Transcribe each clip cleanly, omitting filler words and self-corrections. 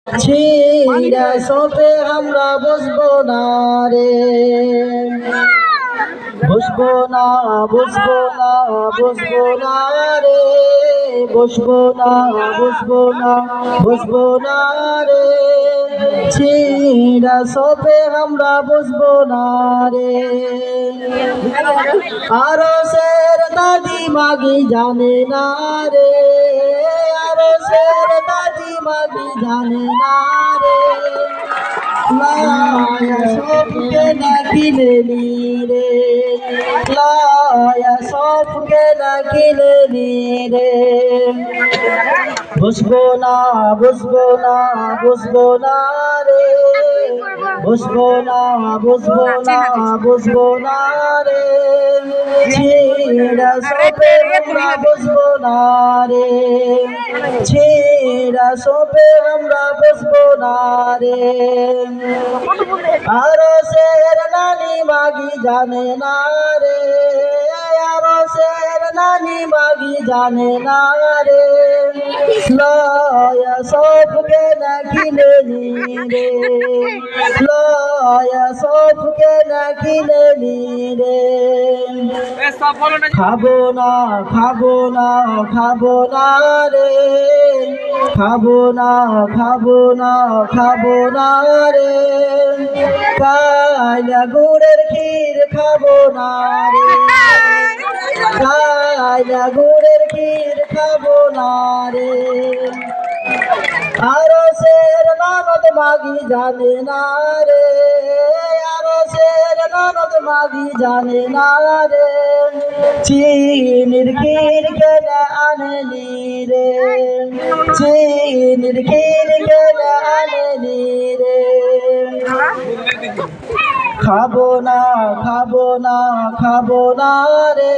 ছিঁড়া সোপে আমরা বসবো না রে, বসবো না, বসবো না, বসবো না রে, বসবো না, বসবো না, বসবো না রে, ছিঁড়া সোপে আমরা বসবো না রে। আরশের দাদি মাগি জানে না রে, আরশের দাদি মাগি জানে না রে, লায়া সবকে না কিনে নি রে, লায়া সবকে না কিনে নি রে। বসবো না, বসবো না, বসবো না রে, বসবো না, বসবো না, বসবো না রে, ছিঁড়া সোপে আমরা বসবো না রে, ছিঁড়া সোপে আমরা বসবো না রে। আরশের নানি মাগি জানে না রে, আরশের নানি মাগি জানে না রে, লয়া সবকে না কিনে নি রে, লয়া সবকে না কিনে নি রে। খাবো না, খাবো না, খাবো না রে, খাবো না, খাবো না, খাবো না রে, কাইলা গুড়ের ক্ষীর খাবো না রে, কাইলা গুড়ের ক্ষীর খাবো না রে। আরশের ননদ মাগি জানে না রে, আরশের ননদ মাগি জানে না রে, চিনির ক্ষীর কেনে আনলি রে, চিনির ক্ষীর কেনে আনলি রে। খাবো না, খাবো না, খাবো না রে,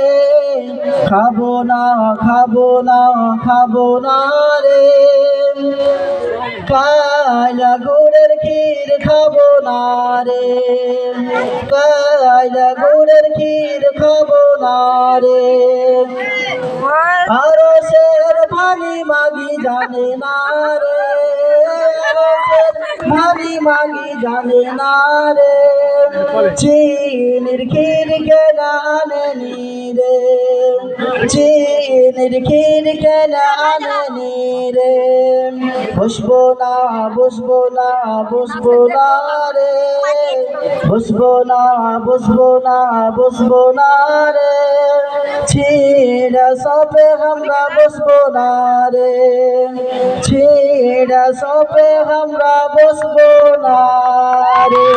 খাবো না, খাবো না, খাবো না রে, কাইলা গুড়ের ক্ষীর খাবো না রে, কাইলা গুড়ের ক্ষীর খাবো না রে। আরশের ভানি মাগি জানে না রে, আরশের ভানি মাগি জানে না রে, চিনির ক্ষীর কেনা আনেনি রে, চিনির ক্ষীর কেনা আনেনি রে। বসবো না, বসবো না, বসবো না রে, বসবো না, বসবো না, বসবো না রে, ছিঁড়া সোপে আমরা বসবো না রে, ছিঁড়া সোপে আমরা বসবো না রে।